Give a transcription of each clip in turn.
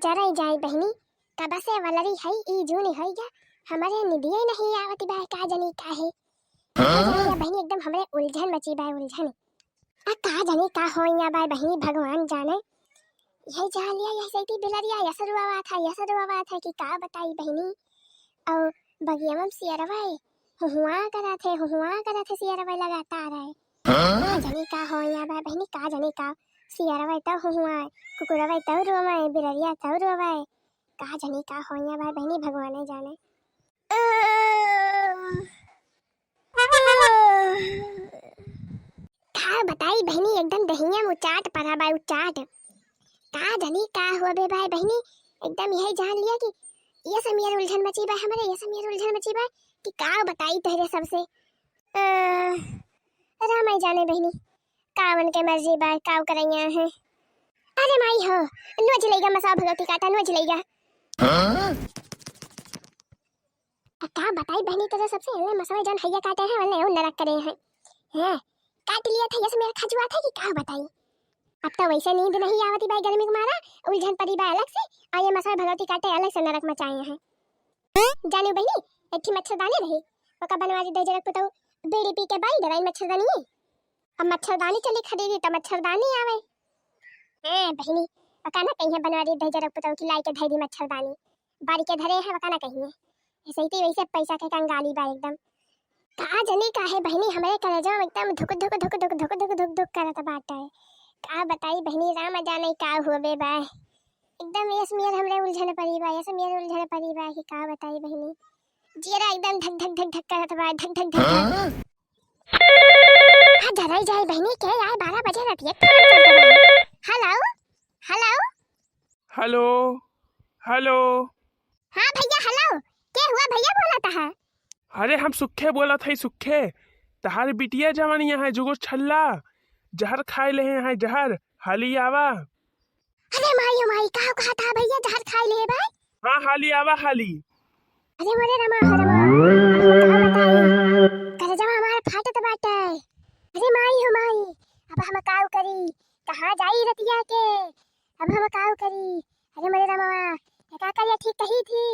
जरा जाए बहनी कब से वलरी है ई जूनी है जा हमारे निदिए नहीं आवती बा का जनी का है या बहनी एकदम हमरे उलझन मची बा उलझन आ का जनी का हो या बा बहनी भगवान जाने यही जान लिया यही सही बिलरिया यसरुआ था कि का बताई बहनी और बगियाम सियरवाए हुआ करा थे सियरवाए लगातार है का जनी का हो या बा बहनी का जनी का सियरवाए तो हुआ कुकुरवाए तो रोवाए बिलरिया तो रोवाए का जनी का हो या बा बहनी भगवान जाने का बताई बहनी एकदम दहिया मुचाट परा बा उचाट का जनी का हुआ बे भाई बहनी एकदम यही जान लिया कि ये समीर उलझन मची बा हमारे ये समीर उलझन मची बा कि का बताई तेरे सबसे रामाई जाने बहनी कावन के मर्जी बा काव करैया है अरे माई हो नो चलेगा मसा भगवती काटा नो चलेगा का बताई बहनी तेरे सबसे हल्ले मसा जान हैया काटे हैं वल्ले वो नरक करे हैं काट लिया था ये मेरा खजुआ था कि का बताई अब तो वैसे नींद नहीं आवती भाई गर्मी को मारा उलझन पड़ी बा अलग से और ये मसा भगवती काटे अलग से नरक मचाए हैं जानी बहनी एक मच्छरदानी रही ओका बनवा दे जरक पतो बीड़ी पी के बाई दवाई मच्छरदानी अब मच्छरदानी चली खरीदी तो मच्छरदानी आवे बहनी ओका ना कहीं बनवा दे जरक पतो कि लाई के धैरी मच्छरदानी बाड़ी के धरे है ओका ना कहीं ऐसे ही वैसे पैसा के कंगाली बा एकदम का जनी का है बहनी हमारे कलेजा में एकदम धुक धुक धुक धुक धुक धुक धुक धुक करत बाटा है का बताई बहनी राम जाने का हुए बा एकदम ये समीर हमरे उलझन पड़ी बा ये समीर उलझन पड़ी बा कि का बताई बहनी जीरा एकदम धक धक धक धक करत बा धक धक धक हां जरा जाए बहनी के यार 12 बजे रहती है हेलो हेलो हेलो हेलो हां भैया हेलो क्या हुआ भैया बोला था अरे हम सुखे बोला था सुखे तहार बिटिया जवानिया है जुगो छल्ला जहर खाए ले हैं जहर हाली आवा अरे माई का कहा था भैया जहर खाए ले भाई हाँ हाली आवा हाली अरे मोरे रमा करे जब हमारा फाटत बाटे अरे माई हो माई अब हम काऊ करी कहां जाई रतिया के अब हम काऊ करी अरे मोरे रमा का करिया ठीक कही थी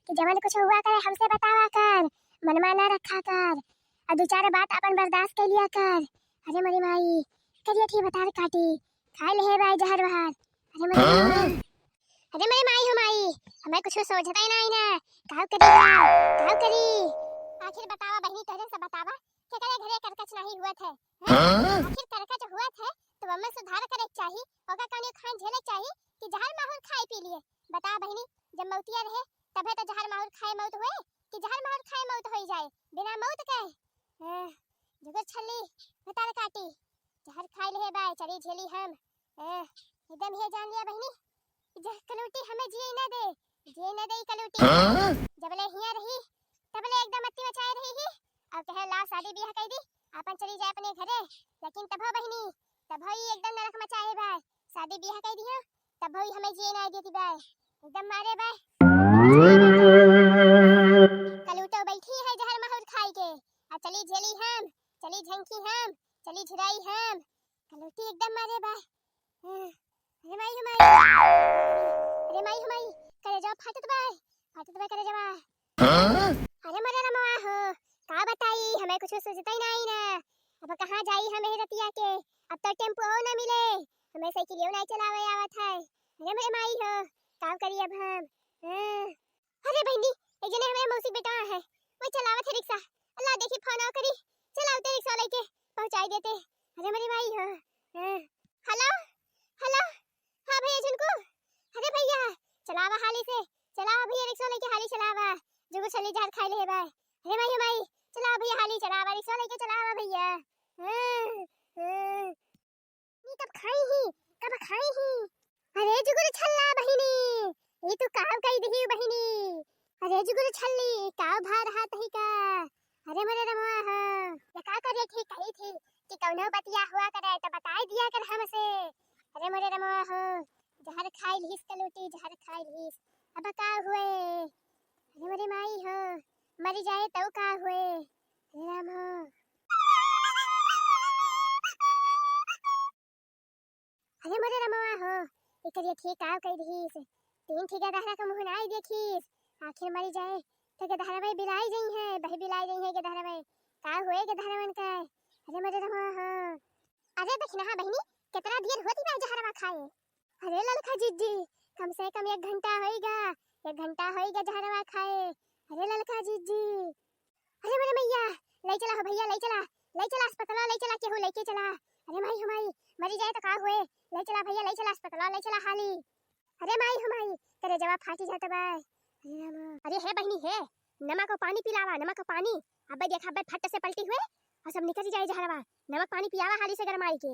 कि जवन कुछ हुआ करे हमसे बतावा कर मनवा ना रखा कर और दो चार बात अपन बर्दाश्त कर लिया कर अरे मोरी माई करिया थी बता काटी खाए ले भाई जहर बहार अरे मेरी माई हो माई हमें कुछ सोचता ही नहीं ना काव करी आखिर बतावा बहनी तोरे से बतावा के करे घरे करकच नहीं हुआ थे आखिर करकच हुआ थे तो हमें सुधार करे चाहिए ओका कानी खान झेले चाहिए कि जहर माहौल खाए पी लिए बता बहनी जब मौतिया रहे तबे तो जहर माहौल खाए मौत हुए कि जहर माहौल खाए मौत हो जाए बिना मौत के जुगर छल्ली बता काटी जहर खाए ले बाय चली झेली हम एकदम हे जान लिया बहनी जह कलूटी हमें जिए न दे कलूटी जबले हिया रही तबले एकदम अत्ती मचाए रही ही अब कहे ला शादी ब्याह कर दी अपन चली जाए अपने घरे लेकिन तब बहनी तब ही एकदम नरक मचाए बाय शादी ब्याह कर दिया तब ही हमें जिए ना देती बाय एकदम मारे बाय कलूटो बैठी है जहर माहौल खाई के आ चली झेली हम चली झंकी हम चली झुराई हम कलूटी एकदम मारे बाय अरे माई करे जाओ फाटत बाय करे जावा अरे मरे रमा हो का बताई हमें कुछ सोचता ही नहीं ना अब कहां जाई हमें रतिया के अब तो टेम्पो ना मिले हमें साइकिल नहीं चलावे आवत है अरे मेरे माई हो काम करी अब हम अरे बहनी एक जने हमारे मौसी बेटा है वो चलावत है रिक्शा अल्लाह देखी फोन करी चलावते रिक्शा लेके पहुंचाई देते अरे मेरी माई हो हेलो हेलो हां भैया झुनको अरे भैया चलावा हाली से चलावा भैया रिक्शा लेके हाली चलावा जुगु चली जहर खाई ले बाय अरे माई चलावा भैया हाली चलावा रिक्शा लेके चलावा भैया नी कब खाई ही अरे जुगु छल्ला बहिनी ये तू काव कई दही बहिनी अरे जुगु छल्ली काव भार हाथ ही का अरे मरे रमा ह ये का करे थी कही थी कि कौनो बतिया हुआ करे तो बताई दिया कर हमसे अरे मरे रमा हो जहर खाई लीस कलूटी जहर खाई लीस अब का हुए अरे मेरी माई हो मरी जाए तो का हुए राम हो अरे मेरे रमा हो इकरिए ठीक आव कई लीस तीन ठेकेदार का मुंह नहीं देखीस आखिर मरी जाए तो गधारा भाई बिलाई गई है बही बिलाई गई है गधारा भाई का हुए गधारा मन का अरे मरे रमा हां अरे बखना हां बहनी कितना देर होती ना जहरवा खाए अरे ललका जीजी कम से कम 1 घंटा होएगा 1 घंटा होएगा जहरवा खाए अरे ललका जीजी अरे मेरे मैया ले चला हो भैया ले चला अस्पताल ले चला केहू लेके चला अरे माई हो माई मरी जाए तो का हुए ले चला भैया ले चला अस्पताल ले चला हाली अरे माई हो माई तेरे जवाब फाटी जाता बे अरे रामा अरे है बहनी है नमक और पानी पिलावा नमक और पानी अबे देखा अबे फट से पलटी हुए और सब निकल जाए जहरवा नमक पानी पियावा हाली से गरमाई के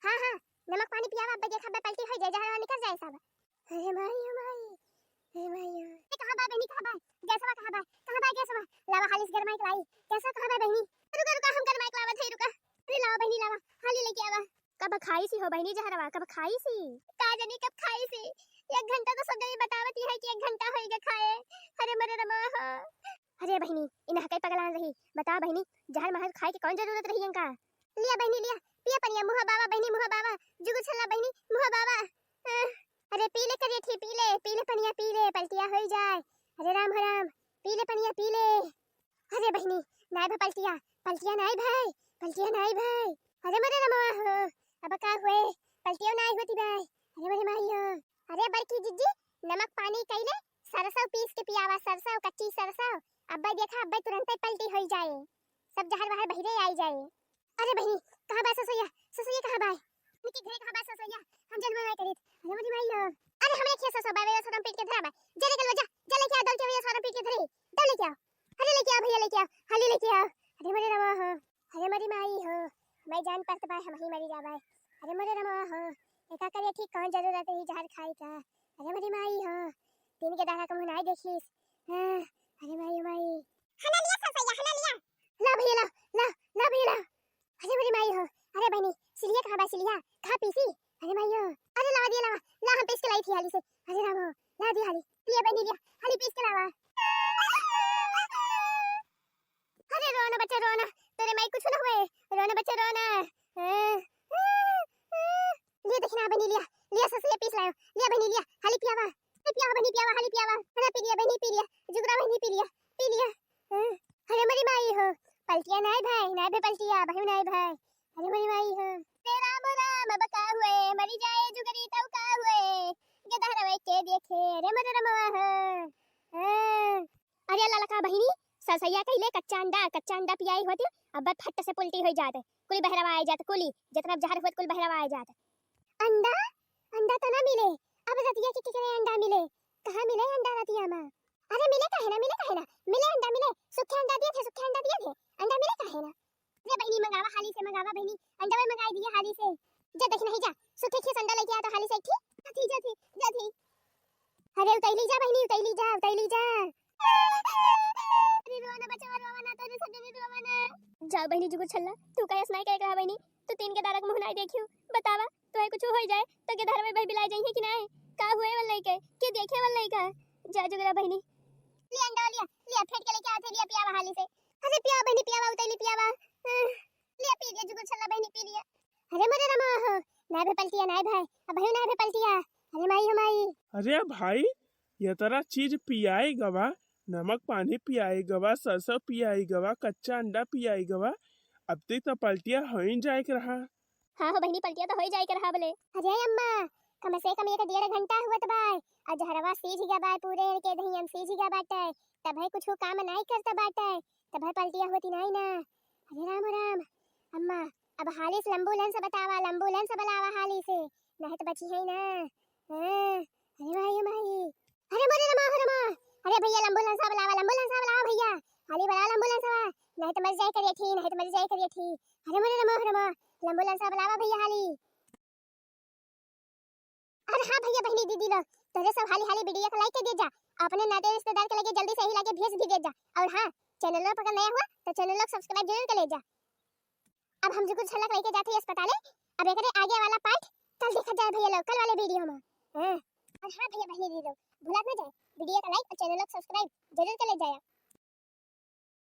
हां हां नमक पानी पियावा अबे देखा अबे पलटी हो जाए जहरवा निकल जाए सब अरे माई हो माई अरे माई ये कहां बा बहनी कहां बा कहां बा गैसवा लावा हाली से गरमाई लाई कैसा कहां बा बहनी रुका हम गरमाई लावा थे रुका अरे लावा बहनी लावा हाली लेके आवा कब खाई सी हो बहनी जहरवा कब खाई सी का जानी कब खाई सी 1 घंटा तो सब जनी बतावती है कि 1 घंटा होएगा खाए अरे मरे रमा अरे बहनी इन हकई पगलान रही बता बहनी जहर महर खाए की कौन जरूरत रही इनका लिया बहनी लिया पिया पनिया मुहा बाबा बहनी मुहा बाबा जुगु छल्ला बहनी मुहा बाबा अरे पीले करिए थी पीले पनिया पीले पलटिया हो जाए अरे राम पीले पनिया पीले अरे बहनी नाई भा पलटिया नाई भाई अरे मरे रमा अब का हुए पलटिया नाई होती भाई अरे मरे माई हो अरे बड़की जिज्जी नमक पानी कइले सरसों पीस के पियावा सरसों कच्ची सरसों अब्बा देखा अब्बा तुरंत ही पलटी हो जाए सब जहर वहर बहिरे आई जाए अरे बहनी कहां बा ससुया कहां बा निकी घरे कहां बा ससुया हम जन्म में करीत अरे मरी माई हो अरे हमरे खेस ससुया बाबे सदम पीट के धरा बा जले गल जा लेके आ दल के भैया सदम पीट के धरे दल लेके आओ अरे लेके आओ भैया लेके आओ हाली लेके आओ अरे मरे रमा हो अरे मरी माई हो मैं जान परत बा हम ही मरी जाबा अरे मरे रमा हो एका करे ठीक कौन जरूरत है जहर खाई का अरे मरी माई हो तीन के दाना को मुनाई देखिस अरे माई हना लिया ससुया ला भैया ला भैया अरे मरी माई हो अरे बहनी सिलिया कहां बा सिलिया कहां पीसी अरे माई हो अरे ला हम पीस के लाई थी हाली से अरे राम हो ला दी हाली लिया बहनी लिया हाली पीस के लावा अरे रोना बच्चा रोना तेरे माई कुछ ना हुए रोना बच्चा रोना लिया देखना बहनी लिया ससुया पीस लायो लिया बहनी लिया हाली पियावा बहनी पियावा हाली पियावा हना पी लिया बहनी पी लिया जुगरा बहनी पी लिया अरे मरी माई हो पलटिया नाई भाई पलटिया भाई नाई भाई अरे मरी माई हो तेरा राम बका हुए मरी जाए जुगरी तब का हुए गदहर वे के देखे अरे मरे रमा हो अरे ललका बहनी ससैया कहिले कच्चा अंडा पियाई होती अब फट से उल्टी हो जाते कुल बहरवा आ जाते कुली जितना जहर होत कुल बहरवा आ जाते अंडा तो ना मिले अब रतिया की कितने अंडा मिले कहां मिले अंडा रतिया में अरे मिले काहे ना मिले अंडा मिले सुखे अंडा दिए थे अंडा मिले काहे ना ये बहनी मंगावा हाली से मंगावा बहनी अंडा में मंगाई दिया हाली से जा देख नहीं जा सुखे खेस अंडा लेके आ तो हाली से ठीक जाती अरे उतैली जा बहनी उतैली जा अरे रोना बच्चा रोना तो सब जने रोना जा बहनी जुगु छल्ला तू कैस नहीं कह कहा बहनी तू तीन के दारक मुंह नहीं देखियो बतावा तो कुछ हो जाए तो के धार में भाई बिलाई जाई है कि नहीं का हुए वाला के के देखे वाला का जा जुगरा बहनी लिया अंडा लिया फेंट के लेके आते लिया पियावा हाली से अरे पिया बहनी पियावा उतैली पियावा लिया पी लिया जुगु छल्ला बहनी पी लिया अरे मरे रमा हो ना भे पलटिया ना भाई अब भाई ना भे पलटिया अरे माई हो माई अरे भाई ये तरह चीज पियाई गवा नमक पानी पियाई गवा सरसों पियाई गवा कच्चा अंडा पियाई गवा अब तक तो पलटिया हो ही जाए के रहा हां हो बहनी पलटिया तो हो जाए के रहा बोले अरे अम्मा कम से कम 1.5 घंटा हुआ तो भाई आज हरवा सीज गया बाय पूरे के दही हम सीज गया बाटे तब है कुछ काम नहीं करता बाटे तब है पलटिया होती नहीं ना अरे राम अम्मा अब हाली से एम्बुलेंस बुलावा हाली से नहीं तो बची है ना अरे माई अरे मरे रमा अरे भैया एम्बुलेंस बुलावा भैया हाली बड़ा एम्बुलेंस नहीं तो मर जाए करिए थी अरे मरे रमा एम्बुलेंस बुलावा भैया हाली अरे हां भैया बहनी दीदी लोग तेरे सब हाली वीडियो को लाइक कर दे जा अपने नाते रिश्तेदार के लगे जल्दी से ही लाके भेज भी दे जा और हां चैनल पर नया हुआ तो चैनल को सब्सक्राइब जरूर कर ले जा अब हम जो कुछ छलक लेके जाते हैं अस्पताल अब एकरे आगे वाला पार्ट कल देखा जाए भैया लोग कल वाले वीडियो में और हां भैया बहनी दीदी लोग भूला ना जाए वीडियो को लाइक और चैनल को सब्सक्राइब जरूर कर ले जाया।